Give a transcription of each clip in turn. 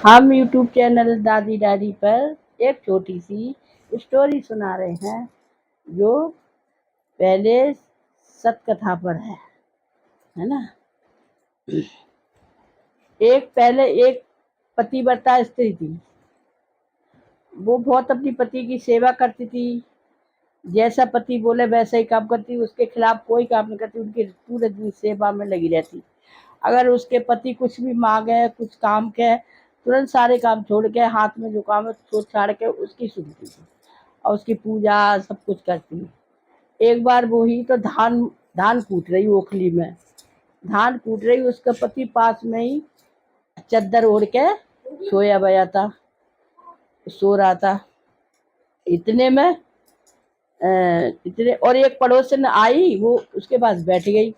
हम YouTube channel दादी diary पर एक छोटी सी स्टोरी सुना रहे हैं जो पहले सतकथा पर है ना। पहले एक पतिव्रता स्त्री थी। वो बहुत अपनी पति की सेवा करती थी। जैसा पति बोले वैसा ही काम करती, उसके खिलाफ कोई काम नहीं करती, उनकी पूरे दिन सेवा में लगी रहती। अगर उसके पति कुछ भी मांगे, कुछ काम के, तुरंत सारे काम छोड़ के, हाथ में जो काम है छोड़ छाड़ के उसकी सुनती थी और उसकी पूजा सब कुछ करती। एक बार वो ही तो धान धान कूट रही, ओखली में धान कूट रही, उसका पति पास में ही चद्दर ओढ़ के सोया बया था, सो रहा था। इतने में और एक पड़ोसन आई, वो उसके पास बैठ गई।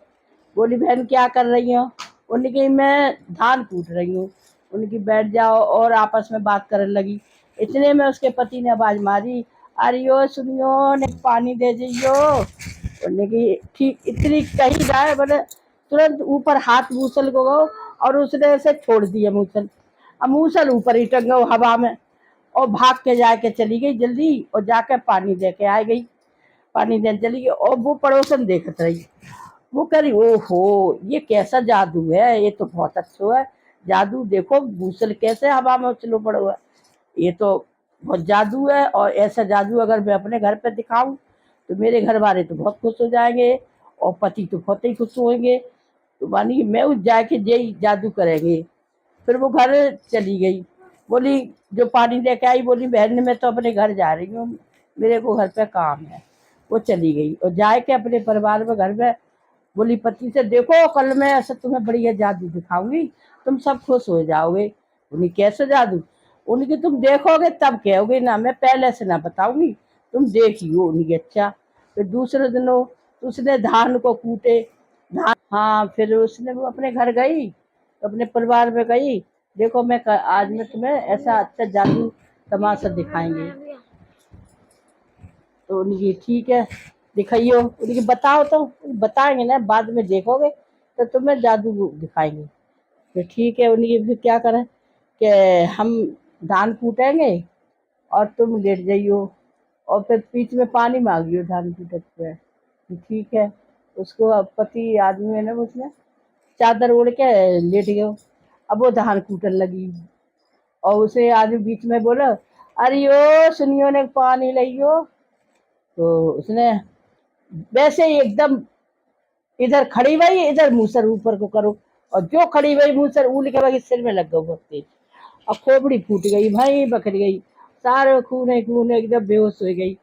बोली, बहन क्या कर रही हो? उनकी मैं धान कूट रही हूँ। उनकी बैठ जाओ, और आपस में बात करने लगी। इतने में उसके पति ने आवाज मारी, अरे ओ सुनियो ने पानी दे दियो। उनकी ठीक इतनी कही जाए, बोले तुरंत ऊपर हाथ मूसल को गो, और उसने ऐसे छोड़ दिया मूसल। अब मूसल ऊपर ही टंगा हवा में, और भाग के जाके चली गई जल्दी, और जाके पानी दे के आ गई। पानी देने चली गई, और वो पड़ोसन देखत रही। वो कह रही, ओहो ये कैसा जादू है, ये तो बहुत अच्छा है जादू। देखो मूसल कैसे हवा में उछलो पड़ो है, ये तो बहुत जादू है। और ऐसा जादू अगर मैं अपने घर पे दिखाऊं तो मेरे घर वाले तो बहुत खुश हो जाएंगे, और पति तो बहुत ही खुश होंगे। तो मानी मैं उस जाके यही जादू करेंगे। फिर वो घर चली गई। बोली, जो पानी लेके आई, बोली बहन मैं तो अपने घर जा रही हूँ, मेरे को घर पे काम है। वो चली गई और जाके अपने परिवार में घर में बोली पति से, देखो कल मैं ऐसा तुम्हें बढ़िया जादू दिखाऊंगी, तुम सब खुश हो जाओगे। उन्हें कैसे जादू? उनकी तुम देखोगे तब कहोगे ना, मैं पहले से ना बताऊंगी, तुम देखियो। उनकी अच्छा। फिर दूसरे दिनों उसने धान को कूटे। हाँ, फिर उसने वो अपने घर गई, अपने परिवार में गई, देखो आज मैं तुम्हें ऐसा अच्छा जादू तमाशा दिखाएंगे। तो उनकी ठीक है, दिखाइयो। उनकी बताओ, तो बताएंगे ना, बाद में देखोगे तो तुम्हें जादू दिखाएंगे। तो ठीक है, उनकी फिर क्या करें कि हम धान कूटेंगे और तुम लेट जाइयो, और फिर बीच में पानी मांगियो धान कूटत पे। ठीक है, उसको अब पति आदमी है ना, उसने चादर ओढ़ के लेट गयो। अब वो धान कूटन लगी, और उसे आदमी बीच में बोला, अरे ओ सुनियो ने पानी लियो। तो उसने वैसे ही एकदम इधर खड़ी हुई, इधर मूसर ऊपर को करो, और जो खड़ी हुई मूसर उल के वही सिर में लग गया बहुत तेज। अब खोपड़ी फूट गई, भाई बकरी गई, सारे खून खून एकदम बेहोश हो गई।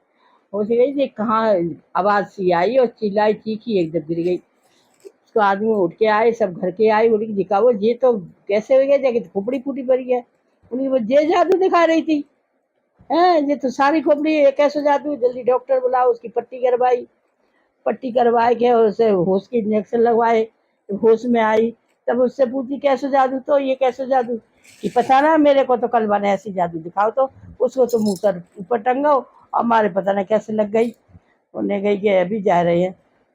हो गई थी कहाँ, आवाज सी आई और चिल्लाई चीखी, एकदम गिर गई। उसको आदमी उठ के आए, सब घर के आए, बोले दिखाओ ये तो कैसे हो गया, जाके तो खोपड़ी फूटी पड़ी है। उन्हें वो ये जादू दिखा रही थी, है ये तो सारी खोपड़ी कैसे जादू। जल्दी डॉक्टर बुलाओ, उसकी पट्टी करवाई, पट्टी करवाए के उसे होश के इंजेक्शन लगवाए, तो होश में आई। तब उससे पूछी कैसे जादू, तो ये कैसे जादू कि पता ना, मेरे को तो कल बने ऐसी जादू दिखाओ, तो उसको तो मुंह कर ऊपर टंगाओ, हमारे पता ना कैसे लग गई। उन्हें गई कि अभी जा रहे हैं,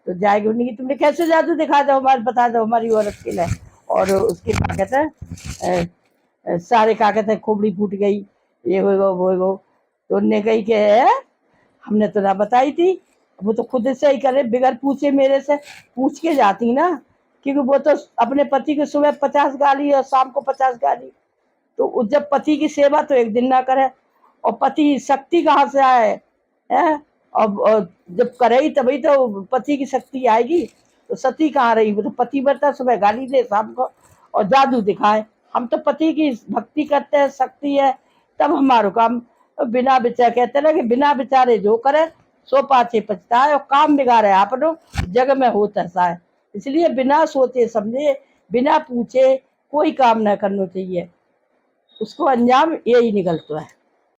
तो जाएगी। उन्हें कि तुमने कैसे जादू दिखा दो, हमारे बता दो, हमारी औरत के लिए। और उसके क्या कहते हैं, सारे क्या कहते हैं, खोपड़ी फूट गई, ये होगा वो होगा। तो उनने कही कि हमने तो ना बताई थी। वो तो खुद से ही करे, बिगर पूछे मेरे से पूछ के जाती ना, क्योंकि वो तो अपने पति को सुबह 50 गाली और शाम को 50 गाली। तो जब पति की सेवा तो एक दिन ना करे, और पति शक्ति कहाँ से आए है? और जब करे तभी तो पति की शक्ति आएगी। तो सती कहाँ रही? वो तो पति बरता, सुबह गाली दे, शाम को और जादू दिखाए। हम तो पति की भक्ति करते हैं, शक्ति है, तब हमारो काम। बिना विचार कहते ना कि बिना विचारे जो करे सो पाछे पछताए, और काम बिगाड़े आपनो जग में होता है। इसलिए बिना सोचे समझे, बिना पूछे कोई काम न करना चाहिए, उसको अंजाम यही निकलता है।